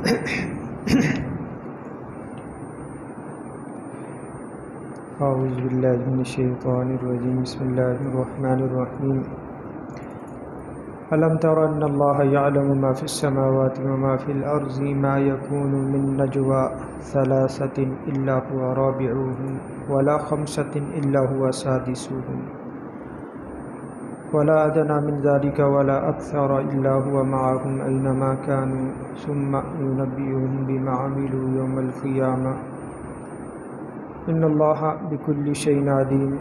اعوذ باللہ من الشیطان الرجیم بسم اللہ الرحمن الرحیم الم تر ان اللہ یعلم ما فی السماوات وما فی الارض ما یکون من نجوى ثلاثة الا هو رابعهم ولا خمسة الا هو سادسهم ولا ادنى من ذلك ولا اکثر الا هو معهم اینما كانوا ثم ينبئهم بما عملوا یوم القیامة ان اللہ بكل شیء علیم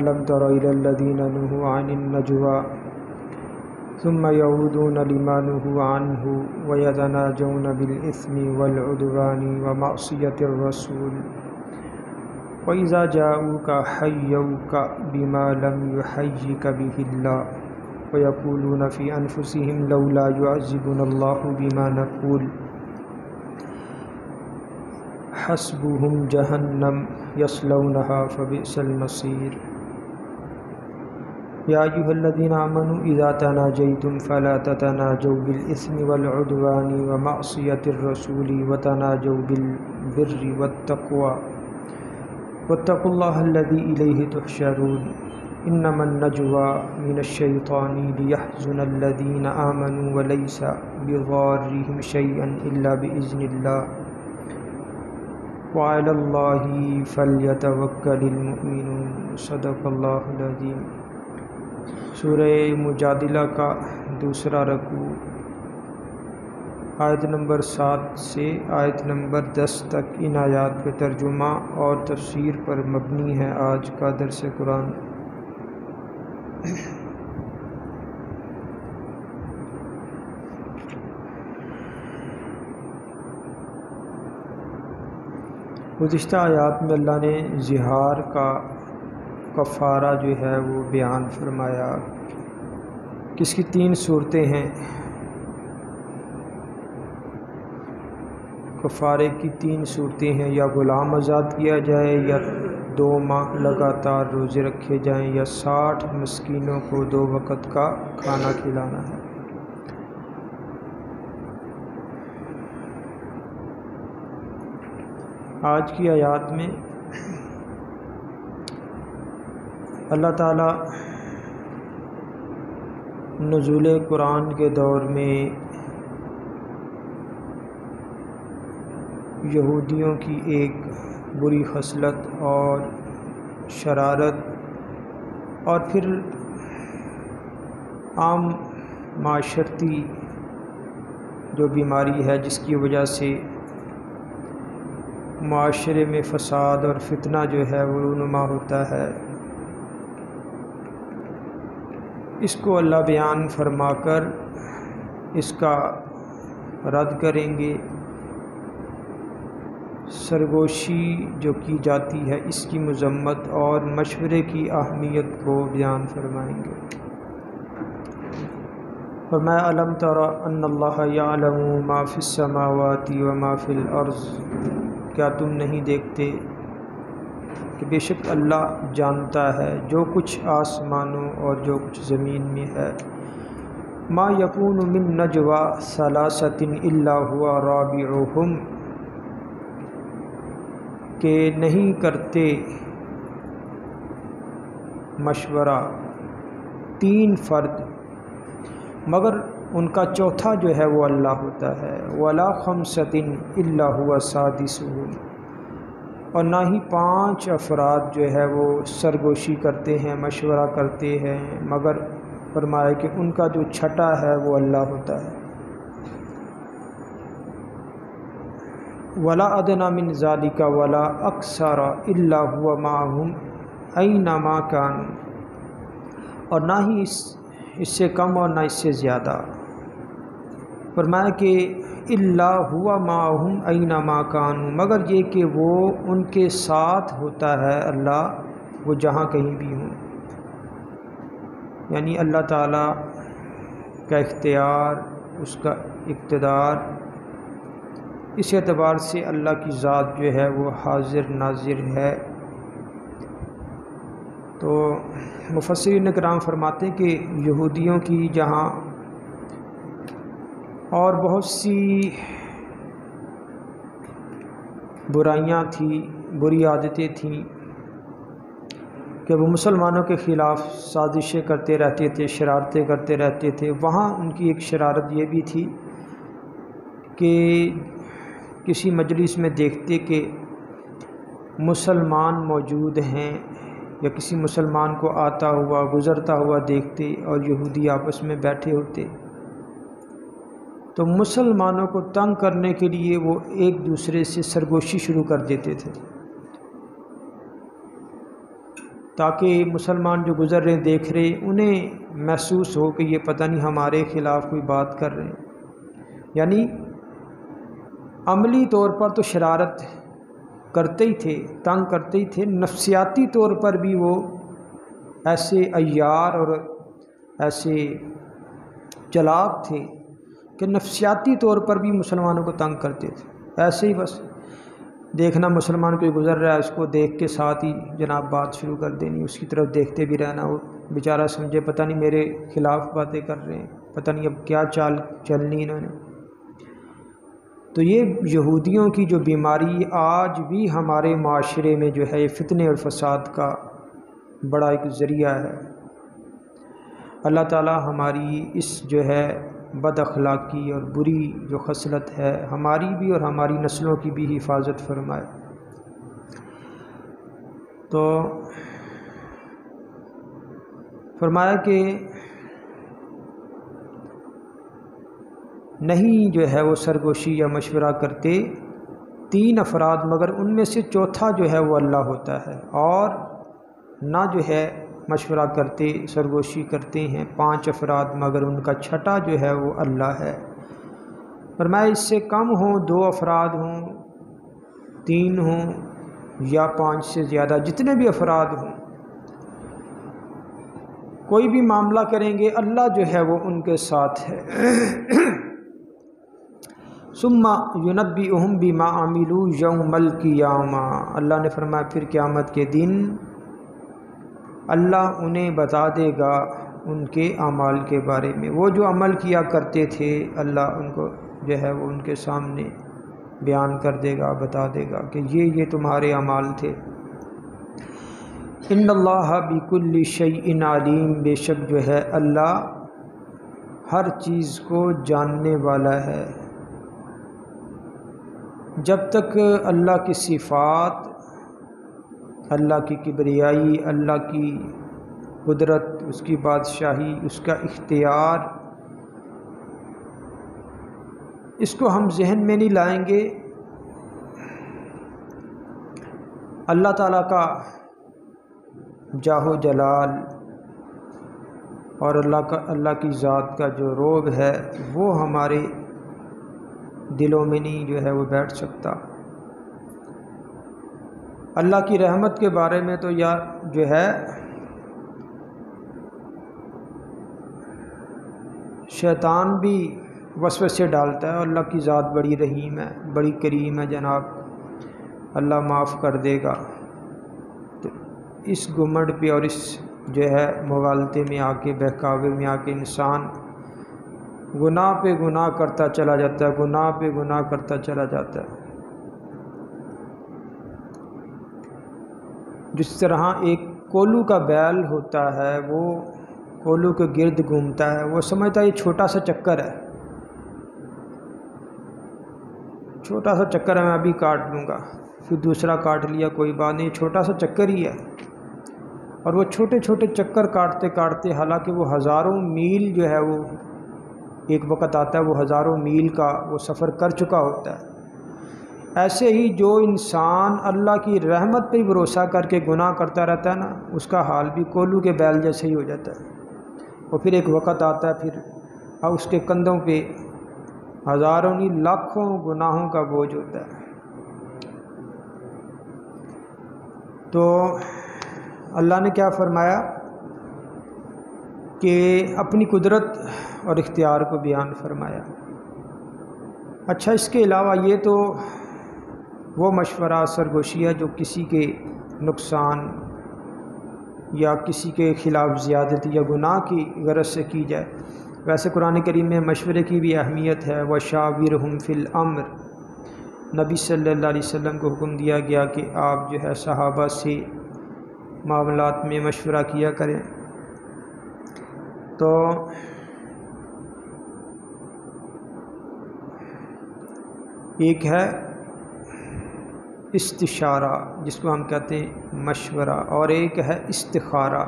الم تر الى الذین نهوا عن النجوى ثم يعودون لما نهوا عنه ويتناجون بالإثم والعدوان ومعصية الرسول وإذا جاءوك حيوك بما لم يحيك به الله ويقولون في أنفسهم لولا يعذبنا الله بما نقول حسبهم جهنم يصلونها فبئس المصير یا ایھا الذین آمنوا اذا تناجیتم فلا تتناجوا بالإثم والعدوان ومعصیة الرسول وتناجوا بالبر والتقوى واتقوا اللہ الذی الیہ تحشرون انما النجوى من الشیطان لیحزن الذین آمنوا وليس بضارهم شیئا الا بإذن اللہ وعلى اللہ فلیتوکل المؤمنون صدق اللہ العظیم۔ سورہ مجادلہ کا دوسرا رکوع آیت نمبر 7 سے آیت نمبر 10 تک ان آیات کے ترجمہ اور تفسیر پر مبنی ہے آج کا درس قرآن۔ گزشتہ آیات میں اللہ نے زہار کا کفارہ جو ہے وہ بیان فرمایا کہ اس کی 3 صورتیں ہیں۔ کفارے کی 3 صورتیں ہیں، یا غلام آزاد کیا جائے، یا 2 ماہ لگاتار روزے رکھے جائیں، یا 60 مسکینوں کو 2 وقت کا کھانا کھلانا ہے۔ آج کی آیات میں اللہ تعالیٰ نزول قرآن کے دور میں یہودیوں کی ایک بری خصلت اور شرارت اور پھر عام معاشرتی جو بیماری ہے جس کی وجہ سے معاشرے میں فساد اور فتنہ جو ہے وہ رونما ہوتا ہے، اس کو اللہ بیان فرما کر اس کا رد کریں گے۔ سرگوشی جو کی جاتی ہے اس کی مذمت اور مشورے کی اہمیت کو بیان فرمائیں گے۔ فرمایا الم تر ان اللہ یعلم ما فی السماوات وما فی الارض، کیا تم نہیں دیکھتے کہ بے شک اللہ جانتا ہے جو کچھ آسمانوں اور جو کچھ زمین میں ہے۔ ما یکون من نجوى ثلاثة الا هو رابعهم، کہ نہیں کرتے مشورہ 3 فرد مگر ان کا چوتھا جو ہے وہ اللہ ہوتا ہے۔ ولا خمسة الا هو سادسهم، اور نہ ہی 5 افراد جو ہے وہ سرگوشی کرتے ہیں، مشورہ کرتے ہیں، مگر فرمایا کہ ان کا جو چھٹا ہے وہ اللہ ہوتا ہے۔ ولا ادنى من ذلك ولا اکثر الا هو معهم اینما كانوا، اور نہ ہی اس سے کم اور نہ اس سے زیادہ۔ فرمایا کہ الا هو معهم اینما كانوا، مگر یہ کہ وہ ان کے ساتھ ہوتا ہے اللہ، وہ جہاں کہیں بھی ہوں۔ یعنی اللہ تعالیٰ کا اختیار، اس کا اقتدار، اس اعتبار سے اللہ کی ذات جو ہے وہ حاضر ناظر ہے۔ تو مفسرین کرام فرماتے ہیں کہ یہودیوں کی جہاں اور بہت سی برائیاں تھیں، بری عادتیں تھیں کہ وہ مسلمانوں کے خلاف سازشیں کرتے رہتے تھے، شرارتیں کرتے رہتے تھے۔ وہاں ان کی ایک شرارت یہ بھی تھی کہ کسی مجلس میں دیکھتے کہ مسلمان موجود ہیں یا کسی مسلمان کو آتا ہوا گزرتا ہوا دیکھتے اور یہودی آپس میں بیٹھے ہوتے تو مسلمانوں کو تنگ کرنے کے لیے وہ ایک دوسرے سے سرگوشی شروع کر دیتے تھے، تاکہ مسلمان جو گزر رہے دیکھ رہے انہیں محسوس ہو کہ یہ پتہ نہیں ہمارے خلاف کوئی بات کر رہے ہیں۔ یعنی عملی طور پر تو شرارت کرتے ہی تھے، تنگ کرتے ہی تھے، نفسیاتی طور پر بھی وہ ایسے عیار اور ایسے چلاک تھے کہ نفسیاتی طور پر بھی مسلمانوں کو تنگ کرتے تھے۔ ایسے ہی بس دیکھنا مسلمان کوئی گزر رہا ہے، اس کو دیکھ کے ساتھ ہی جناب بات شروع کر دینی، اس کی طرف دیکھتے بھی رہنا، وہ بیچارہ سمجھے پتہ نہیں میرے خلاف باتیں کر رہے ہیں، پتہ نہیں اب کیا چال چلنی انہوں نے۔ تو یہ یہودیوں کی جو بیماری آج بھی ہمارے معاشرے میں جو ہے یہ فتنے اور فساد کا بڑا ایک ذریعہ ہے۔ اللہ تعالی ہماری اس جو ہے بد اخلاقی اور بری جو خصلت ہے ہماری بھی اور ہماری نسلوں کی بھی حفاظت فرمائے۔ تو فرمایا کہ نہیں جو ہے وہ سرگوشی یا مشورہ کرتے 3 افراد مگر ان میں سے چوتھا جو ہے وہ اللہ ہوتا ہے، اور نہ جو ہے مشورہ کرتے سرگوشی کرتے ہیں 5 افراد مگر ان کا چھٹا جو ہے وہ اللہ ہے۔ فرمایا اس سے کم ہوں 2 افراد ہوں 3 ہوں یا 5 سے زیادہ، جتنے بھی افراد ہوں کوئی بھی معاملہ کریں گے اللہ جو ہے وہ ان کے ساتھ ہے۔ ثم ينبئهم بما عملوا یوم القیامہ، اللہ نے فرمایا پھر قیامت کے دن اللہ انہیں بتا دے گا ان کے اعمال کے بارے میں، وہ جو عمل کیا کرتے تھے اللہ ان کو جو ہے وہ ان کے سامنے بیان کر دے گا، بتا دے گا کہ یہ تمہارے اعمال تھے۔ ان اللہ بکل شیء علیم، بے شک جو ہے اللہ ہر چیز کو جاننے والا ہے۔ جب تک اللہ کی صفات، اللہ کی کبریائی، اللہ کی قدرت، اس کی بادشاہی، اس کا اختیار، اس کو ہم ذہن میں نہیں لائیں گے، اللہ تعالیٰ کا جاہ و جلال اور اللہ کی ذات کا جو روب ہے وہ ہمارے دلوں میں نہیں جو ہے وہ بیٹھ سکتا۔ اللہ کی رحمت کے بارے میں تو یا جو ہے شیطان بھی وسوسے ڈالتا ہے، اللہ کی ذات بڑی رحیم ہے، بڑی کریم ہے جناب، اللہ معاف کر دے گا۔ تو اس گمنڈ پہ اور اس جو ہے مغالطے میں آ کے، بہکاوے میں آ کے انسان گناہ پہ گناہ کرتا چلا جاتا ہے، گناہ پہ گناہ کرتا چلا جاتا ہے۔ جس طرح ایک کولو کا بیل ہوتا ہے، وہ کولو کے گرد گھومتا ہے، وہ سمجھتا ہے یہ چھوٹا سا چکر ہے، چھوٹا سا چکر ہے، میں ابھی کاٹ لوں گا، پھر دوسرا کاٹ لیا، کوئی بات نہیں، چھوٹا سا چکر ہی ہے۔ اور وہ چھوٹے چھوٹے چکر کاٹتے کاٹتے حالانکہ وہ ہزاروں میل جو ہے وہ ایک وقت آتا ہے وہ ہزاروں میل کا وہ سفر کر چکا ہوتا ہے۔ ایسے ہی جو انسان اللہ کی رحمت پہ بھروسہ کر کے گناہ کرتا رہتا ہے نا، اس کا حال بھی کولو کے بیل جیسے ہی ہو جاتا ہے۔ اور پھر ایک وقت آتا ہے پھر اب اس کے کندھوں پہ ہزاروں نہیں لاکھوں گناہوں کا بوجھ ہوتا ہے۔ تو اللہ نے کیا فرمایا کہ اپنی قدرت اور اختیار کو بیان فرمایا۔ اچھا، اس کے علاوہ یہ تو وہ مشورہ سرگوشی ہے جو کسی کے نقصان یا کسی کے خلاف زیادتی یا گناہ کی غرض سے کی جائے۔ ویسے قرآن کریم میں مشورے کی بھی اہمیت ہے، وَشَاوِرْهُمْ فِي الْأَمْرِ، نبی صلی اللہ علیہ وسلم کو حکم دیا گیا کہ آپ جو ہے صحابہ سے معاملات میں مشورہ کیا کریں۔ تو ایک ہے استشارہ جس کو ہم کہتے ہیں مشورہ، اور ایک ہے استخارہ۔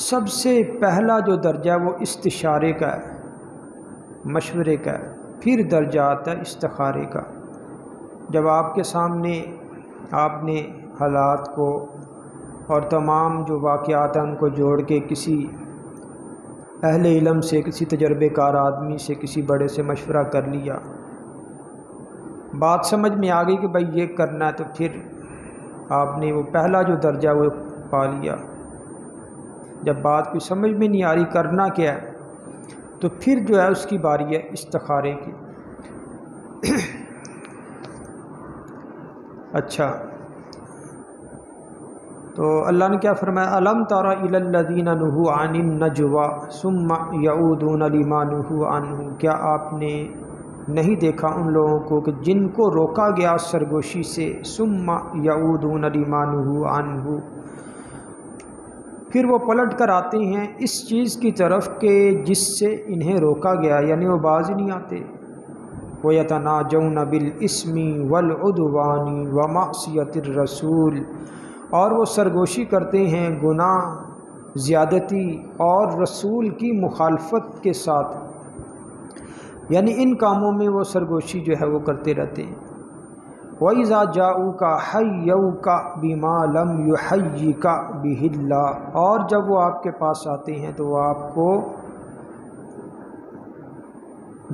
سب سے پہلا جو درجہ ہے وہ استشارے کا ہے، مشورے کا ہے، پھر درجہ آتا ہے استخارے کا۔ جب آپ کے سامنے آپ نے حالات کو اور تمام جو واقعات ہیں ان کو جوڑ کے کسی اہل علم سے، کسی تجربے کار آدمی سے، کسی بڑے سے مشورہ کر لیا، بات سمجھ میں آ گئی کہ بھائی یہ کرنا ہے، تو پھر آپ نے وہ پہلا جو درجہ وہ پا لیا۔ جب بات کوئی سمجھ میں نہیں آ رہی کرنا کیا ہے، تو پھر جو ہے اس کی باری ہے استخارے کی۔ اچھا، تو اللہ نے کیا فرمایا؟ الم تر الی الذین نہوا عن النجوی ثم یعودون لما نہوا عنہ، کیا آپ نے نہیں دیکھا ان لوگوں کو کہ جن کو روکا گیا سرگوشی سے، ثم یعودون لما نہوا عنہ، پھر وہ پلٹ کر آتے ہیں اس چیز کی طرف کہ جس سے انہیں روکا گیا، یعنی وہ باز ہی نہیں آتے۔ وَيَتَنَاجَوْنَ بِالْإِثْمِ وَالْعُدْوَانِ وَمَعْصِيَتِ الرَّسُولِ، اور وہ سرگوشی کرتے ہیں گناہ، زیادتی اور رسول کی مخالفت کے ساتھ، یعنی ان کاموں میں وہ سرگوشی جو ہے وہ کرتے رہتے ہیں۔ وَإِذَا جَاءُوكَ حَيَّوْكَ بِمَا لَمْ يُحَيِّكَ بِهِ اللَّهُ، اور جب وہ آپ کے پاس آتے ہیں تو وہ آپ کو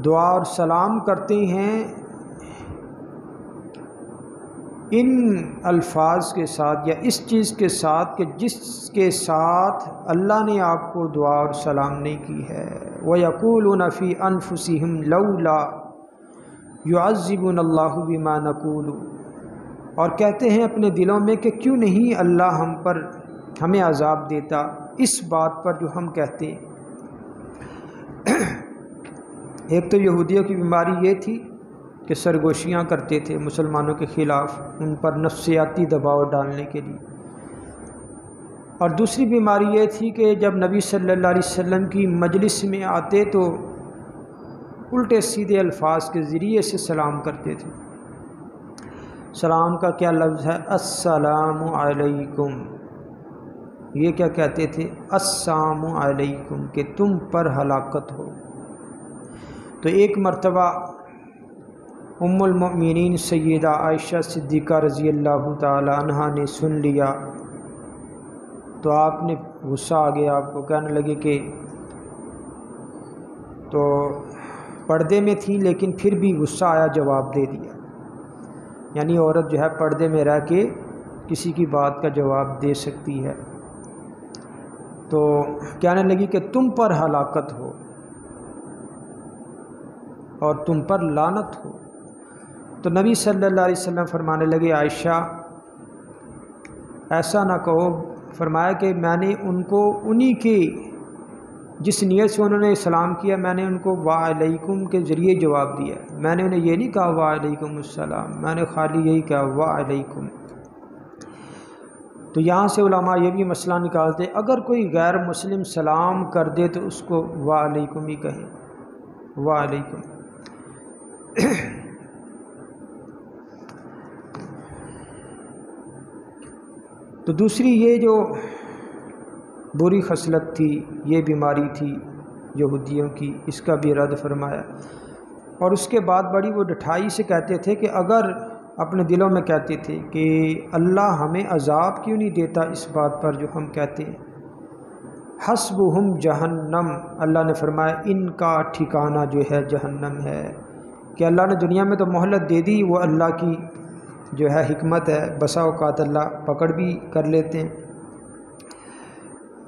دعا اور سلام کرتے ہیں ان الفاظ کے ساتھ یا اس چیز کے ساتھ کہ جس کے ساتھ اللہ نے آپ کو دعا اور سلام نہیں کی ہے۔ وَيَقُولُونَ فِي أَنفُسِهِمْ لَوْلَا يُعَذِّبُنَا اللَّهُ بِمَا نَقُولُ، اور کہتے ہیں اپنے دلوں میں کہ کیوں نہیں اللہ ہمیں عذاب دیتا اس بات پر جو ہم کہتے ہیں۔ ایک تو یہودیوں کی بیماری یہ تھی کہ سرگوشیاں کرتے تھے مسلمانوں کے خلاف، ان پر نفسیاتی دباؤ ڈالنے کے لیے، اور دوسری بیماری یہ تھی کہ جب نبی صلی اللہ علیہ وسلم کی مجلس میں آتے تو الٹے سیدھے الفاظ کے ذریعے سے سلام کرتے تھے۔ سلام کا کیا لفظ ہے؟ السلام علیکم، یہ کیا کہتے تھے؟ السلام علیکم، کہ تم پر ہلاکت ہو۔ تو ایک مرتبہ ام المؤمنین سیدہ عائشہ صدیقہ رضی اللہ تعالی عنہا نے سن لیا تو آپ نے غصہ آ گیا، آپ کو کہنے لگے کہ تو پردے میں تھی لیکن پھر بھی غصہ آیا، جواب دے دیا، یعنی عورت جو ہے پردے میں رہ کے کسی کی بات کا جواب دے سکتی ہے۔ تو کہنے لگی کہ تم پر ہلاکت ہو اور تم پر لعنت ہو۔ تو نبی صلی اللہ علیہ وسلم فرمانے لگے عائشہ ایسا نہ کہو، فرمایا کہ میں نے ان کو انہی کی جس نیت سے انہوں نے سلام کیا، میں نے ان کو وعلیکم کے ذریعے جواب دیا، میں نے انہیں یہ نہیں کہا وعلیکم السلام، میں نے خالی یہی کہا وعلیکم۔ تو یہاں سے علماء یہ بھی مسئلہ نکالتے اگر کوئی غیر مسلم سلام کر دے تو اس کو وعلیکم ہی کہیں، وعلیکم۔ تو دوسری یہ جو بری خصلت تھی، یہ بیماری تھی یہودیوں کی، اس کا بھی رد فرمایا، اور اس کے بعد بڑی وہ ڈٹھائی سے کہتے تھے کہ اگر اپنے دلوں میں کہتے تھے کہ اللہ ہمیں عذاب کیوں نہیں دیتا اس بات پر جو ہم کہتے ہیں، حسبہم جہنم، اللہ نے فرمایا ان کا ٹھکانہ جو ہے جہنم ہے، کہ اللہ نے دنیا میں تو مہلت دے دی، وہ اللہ کی جو ہے حکمت ہے، بسا اوقات اللہ پکڑ بھی کر لیتے ہیں،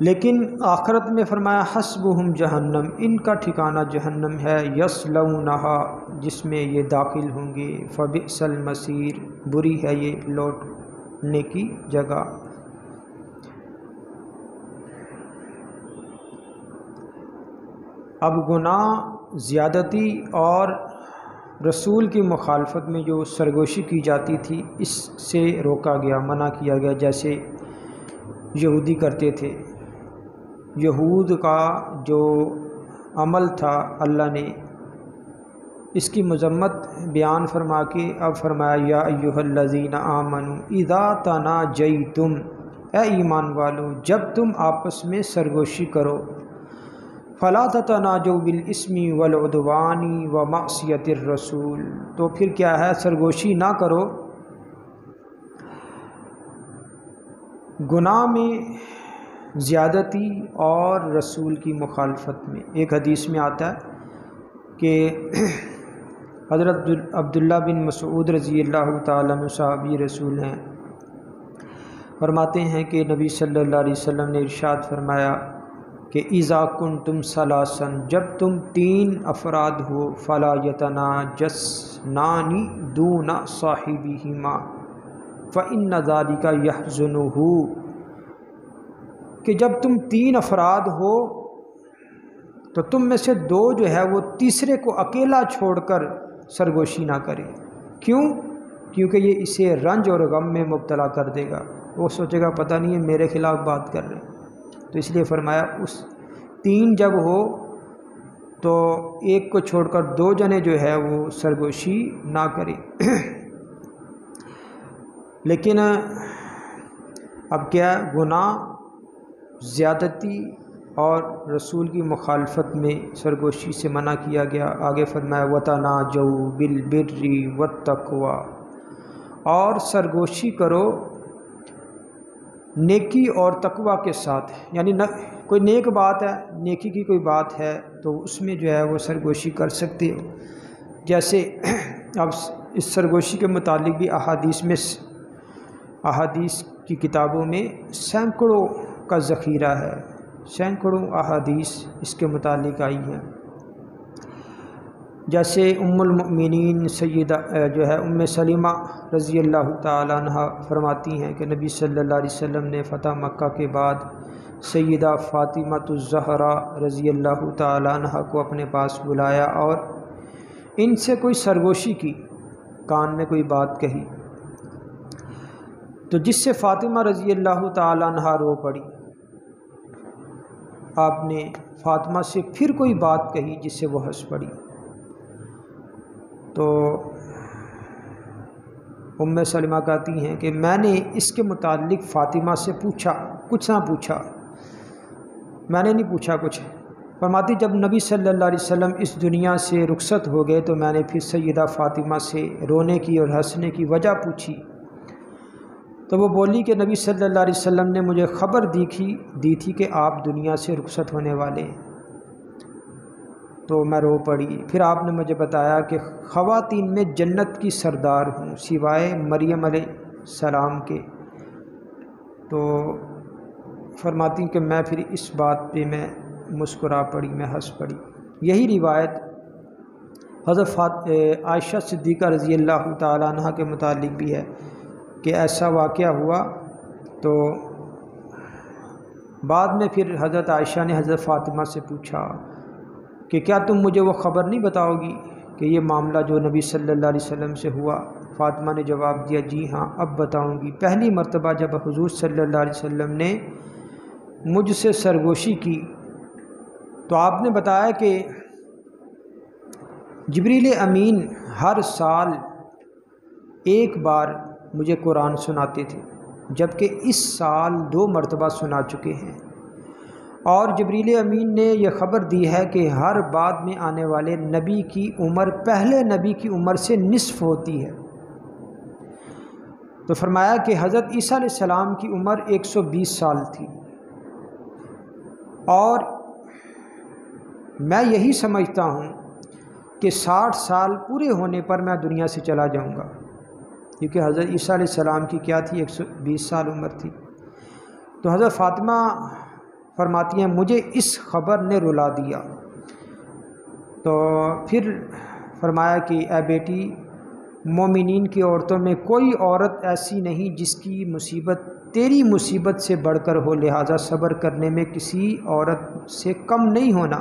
لیکن آخرت میں فرمایا حسبہم جہنم، ان کا ٹھکانہ جہنم ہے، یصلونہا، جس میں یہ داخل ہوں گے، فبئس المصیر، بری ہے یہ لوٹنے کی جگہ۔ اب گناہ، زیادتی اور رسول کی مخالفت میں جو سرگوشی کی جاتی تھی اس سے روکا گیا، منع کیا گیا، جیسے یہودی کرتے تھے۔ یہود کا جو عمل تھا اللہ نے اس کی مذمت بیان فرما کے اب فرمایا یا ایھا الذین آمنوا اذا تناجیتم، اے ایمان والو جب تم آپس میں سرگوشی کرو، فلا تتناجوا بالاسم والعدوان ومعصیۃ الرسول، تو پھر کیا ہے، سرگوشی نہ کرو گناہ میں زیادتی اور رسول کی مخالفت میں۔ ایک حدیث میں آتا ہے کہ حضرت عبداللہ بن مسعود رضی اللہ تعالیٰ عنہ صحابی رسول ہیں، فرماتے ہیں کہ نبی صلی اللہ علیہ وسلم نے ارشاد فرمایا کہ اذا کنتم ثلاثا، جب تم 3 افراد ہو، فلا یتناجسنان دون صاحبہما فإن ذلک یحزنہ، کہ جب تم 3 افراد ہو تو تم میں سے 2 جو ہے وہ تیسرے کو اکیلا چھوڑ کر سرگوشی نہ کرے۔ کیوں؟ کیونکہ یہ اسے رنج اور غم میں مبتلا کر دے گا، وہ سوچے گا پتہ نہیں ہے میرے خلاف بات کر رہے ہیں، تو اس لیے فرمایا اس 3 جب ہو تو ایک کو چھوڑ کر 2 جنے جو ہے وہ سرگوشی نہ کرے۔ لیکن اب کیا گناہ زیادتی اور رسول کی مخالفت میں سرگوشی سے منع کیا گیا۔ آگے فرمایا وَتَنَاجَوْا بِالْبِرِّ وَالتَّقْوَى، اور سرگوشی کرو نیکی اور تقوی کے ساتھ، یعنی کوئی نیک بات ہے، نیکی کی کوئی بات ہے تو اس میں جو ہے وہ سرگوشی کر سکتے ہو۔ جیسے اب اس سرگوشی کے متعلق بھی احادیث کی کتابوں میں سینکڑوں کا ذخیرہ ہے، سینکڑوں احادیث اس کے متعلق آئی ہیں۔ جیسے ام المؤمنین سیدہ جو ہے ام سلمہ رضی اللہ تعالیٰ عنہ فرماتی ہیں کہ نبی صلی اللہ علیہ وسلم نے فتح مکہ کے بعد سیدہ فاطمۃ الزہرا رضی اللہ تعالیٰ عنہ کو اپنے پاس بلایا اور ان سے کوئی سرگوشی کی، کان میں کوئی بات کہی، تو جس سے فاطمہ رضی اللہ تعالیٰ عنہ رو پڑی۔ آپ نے فاطمہ سے پھر کوئی بات کہی جس سے وہ ہنس پڑی، تو ام سلمہ کہتی ہیں کہ میں نے اس کے متعلق فاطمہ سے پوچھا، کچھ نہ پوچھا، میں نے نہیں پوچھا کچھ۔ فرماتی جب نبی صلی اللہ علیہ وسلم اس دنیا سے رخصت ہو گئے تو میں نے پھر سیدہ فاطمہ سے رونے کی اور ہنسنے کی وجہ پوچھی، تو وہ بولی کہ نبی صلی اللہ علیہ وسلم نے مجھے خبر دی تھی کہ آپ دنیا سے رخصت ہونے والے ہیں، تو میں رو پڑی۔ پھر آپ نے مجھے بتایا کہ خواتین میں جنت کی سردار ہوں سوائے مریم علیہ السلام کے، تو فرماتی کہ میں پھر اس بات پہ میں مسکرا پڑی، میں ہنس پڑی۔ یہی روایت حضرت عائشہ صدیقہ رضی اللہ تعالیٰ عنہ کے متعلق بھی ہے کہ ایسا واقعہ ہوا، تو بعد میں پھر حضرت عائشہ نے حضرت فاطمہ سے پوچھا کہ کیا تم مجھے وہ خبر نہیں بتاؤ گی کہ یہ معاملہ جو نبی صلی اللہ علیہ وسلم سے ہوا؟ فاطمہ نے جواب دیا جی ہاں اب بتاؤں گی۔ پہلی مرتبہ جب حضور صلی اللہ علیہ وسلم نے مجھ سے سرگوشی کی تو آپ نے بتایا کہ جبریل امین ہر سال ایک بار مجھے قرآن سناتے تھے، جبکہ اس سال 2 مرتبہ سنا چکے ہیں، اور جبریل امین نے یہ خبر دی ہے کہ ہر بعد میں آنے والے نبی کی عمر پہلے نبی کی عمر سے نصف ہوتی ہے۔ تو فرمایا کہ حضرت عیسیٰ علیہ السلام کی عمر 120 سال تھی، اور میں یہی سمجھتا ہوں کہ 60 سال پورے ہونے پر میں دنیا سے چلا جاؤں گا، کیونکہ حضرت عیسیٰ علیہ السلام کی کیا تھی 120 سال عمر تھی۔ تو حضرت فاطمہ فرماتی ہیں مجھے اس خبر نے رلا دیا، تو پھر فرمایا کہ اے بیٹی، مومنین کی عورتوں میں کوئی عورت ایسی نہیں جس کی مصیبت تیری مصیبت سے بڑھ کر ہو، لہٰذا صبر کرنے میں کسی عورت سے کم نہیں ہونا۔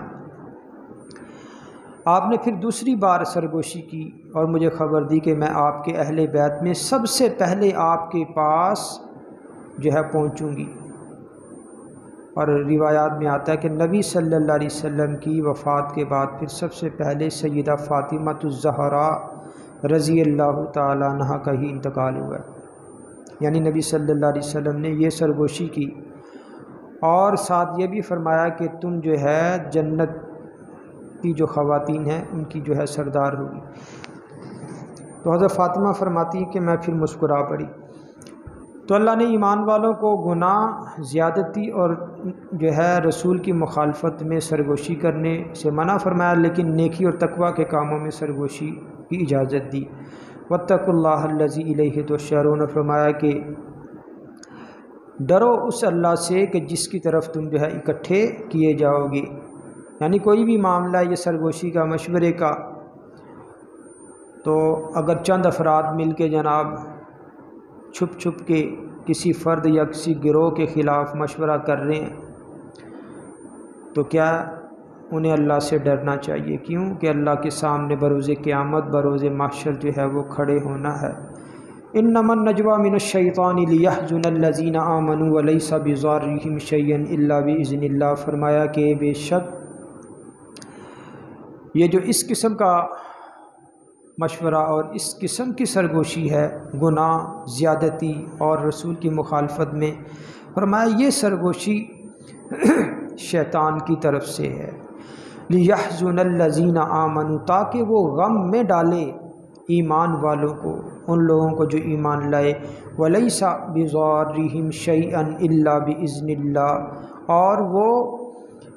آپ نے پھر دوسری بار سرگوشی کی اور مجھے خبر دی کہ میں آپ کے اہل بیت میں سب سے پہلے آپ کے پاس جو ہے پہنچوں گی۔ اور روایات میں آتا ہے کہ نبی صلی اللہ علیہ وسلم کی وفات کے بعد پھر سب سے پہلے سیدہ فاطمہ الزہرا رضی اللہ تعالیٰ عنہا کا ہی انتقال ہوا ہے۔ یعنی نبی صلی اللہ علیہ وسلم نے یہ سرگوشی کی اور ساتھ یہ بھی فرمایا کہ تم جو ہے جنت کی جو خواتین ہیں ان کی جو ہے سردار ہوگی۔ تو حضرت فاطمہ فرماتی ہیں کہ میں پھر مسکرا پڑی۔ تو اللہ نے ایمان والوں کو گناہ، زیادتی اور جو ہے رسول کی مخالفت میں سرگوشی کرنے سے منع فرمایا، لیکن نیکی اور تقوی کے کاموں میں سرگوشی کی اجازت دی۔ واتقوا اللہ الذی الیہ تحشرون، فرمایا کہ ڈرو اس اللہ سے کہ جس کی طرف تم جو ہے اکٹھے کیے جاؤ گے۔ یعنی کوئی بھی معاملہ یہ سرگوشی کا، مشورے کا، تو اگر چند افراد مل کے جناب چھپ چھپ کے کسی فرد یا کسی گروہ کے خلاف مشورہ کر رہے ہیں تو کیا انہیں اللہ سے ڈرنا چاہیے۔ کیوں کہ اللہ کے سامنے بروز قیامت، بروز محشر جو ہے وہ کھڑے ہونا ہے۔ انما النجوى من الشیطان لیحزن الذین آمنوا ولیس بضارهم شیئا الا باذن اللہ، فرمایا کہ بے شک یہ جو اس قسم کا مشورہ اور اس قسم کی سرگوشی ہے، گناہ، زیادتی اور رسول کی مخالفت میں، فرمایا یہ سرگوشی شیطان کی طرف سے ہے۔ لیحزن الذین آمنوا، تاکہ وہ غم میں ڈالے ایمان والوں کو، ان لوگوں کو جو ایمان لائے، ولیس بضارهم شیئا الا باذن اللہ، اور وہ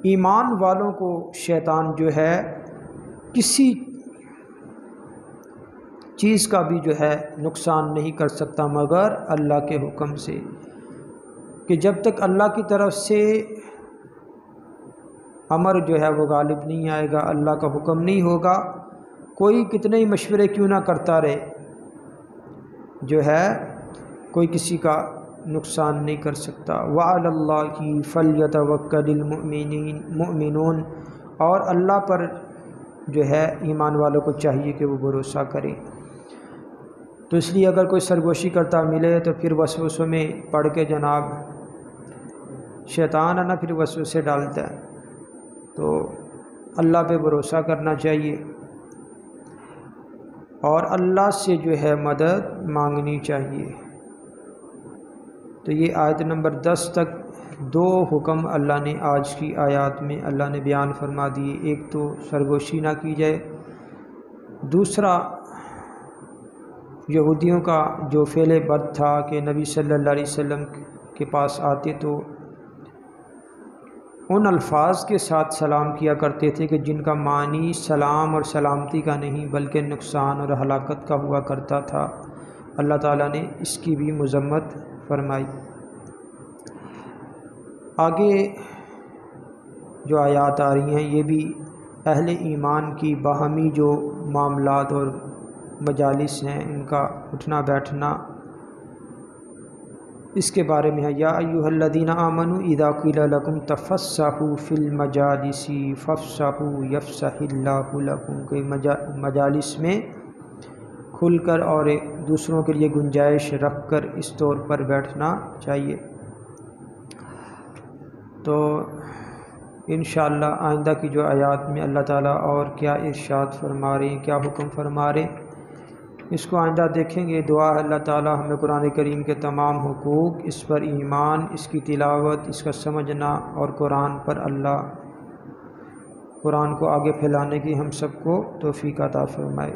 ایمان والوں کو شیطان جو ہے کسی چیز کا بھی جو ہے نقصان نہیں کر سکتا مگر اللہ کے حکم سے، کہ جب تک اللہ کی طرف سے امر جو ہے وہ غالب نہیں آئے گا، اللہ کا حکم نہیں ہوگا، کوئی کتنے ہی مشورے کیوں نہ کرتا رہے، جو ہے کوئی کسی کا نقصان نہیں کر سکتا۔ وعلی اللہ فلیتوکل المؤمنون، اور اللہ پر جو ہے ایمان والوں کو چاہیے کہ وہ بھروسہ کریں۔ تو اس لیے اگر کوئی سرگوشی کرتا ملے تو پھر وسوسوں میں پڑھ کے جناب شیطان ہے نا، پھر وسوسے ڈالتا ہے، تو اللہ پہ بھروسہ کرنا چاہیے اور اللہ سے جو ہے مدد مانگنی چاہیے۔ تو یہ آیت نمبر 10 تک دو حکم اللہ نے آج کی آیات میں اللہ نے بیان فرما دیے۔ ایک تو سرگوشی نہ کی جائے، دوسرا یہودیوں کا جو فعل بد تھا کہ نبی صلی اللہ علیہ وسلم کے پاس آتے تو ان الفاظ کے ساتھ سلام کیا کرتے تھے کہ جن کا معنی سلام اور سلامتی کا نہیں بلکہ نقصان اور ہلاکت کا ہوا کرتا تھا۔ اللہ تعالیٰ نے اس کی بھی مذمت فرمائی۔ آگے جو آیات آ رہی ہیں یہ بھی اہل ایمان کی باہمی جو معاملات اور مجالس ہیں ان کا اٹھنا بیٹھنا، اس کے بارے میں ہے۔ یا ایھا الذین آمنوا اذا قیل لکم تفسحوا فی المجالس فافسحوا یفسح اللہ لکم، کہ مجالس میں کھل کر اور دوسروں کے لیے گنجائش رکھ کر اس طور پر بیٹھنا چاہیے۔ تو انشاءاللہ آئندہ کی جو آیات میں اللہ تعالیٰ اور کیا ارشاد فرما رہے ہیں، کیا حکم فرما رہے ہیں، اس کو آئندہ دیکھیں گے۔ دعا ہے اللہ تعالیٰ ہمیں قرآن کریم کے تمام حقوق، اس پر ایمان، اس کی تلاوت، اس کا سمجھنا اور قرآن پر قرآن کو آگے پھیلانے کی ہم سب کو توفیق عطا فرمائے۔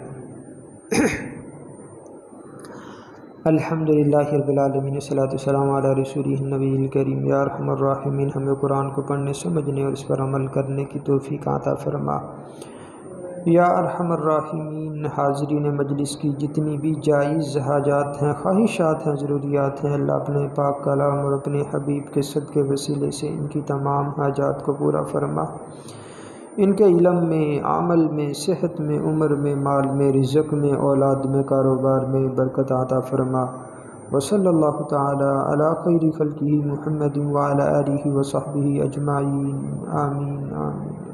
الحمدللہ رب العالمین، والصلاۃ والسلام علی رسولہ النبی الکریم۔ یا ارحم الراحمین، ہمیں قرآن کو پڑھنے، سمجھنے اور اس پر عمل کرنے کی توفیق عطا فرما۔ یا ارحم الراحمین، حاضرین مجلس کی جتنی بھی جائز حاجات ہیں، خواہشات ہیں، ضروریات ہیں، اللہ اپنے پاک کلام اور اپنے حبیب کے صدقے وسیلے سے ان کی تمام حاجات کو پورا فرما۔ ان کے علم میں، عمل میں، صحت میں، عمر میں، مال میں، رزق میں، اولاد میں، کاروبار میں برکت عطا فرما۔ وصلی اللہ تعالی علی خیر خلقہ محمد وعلی آلہ وصحبہ اجمعین، آمین آمین۔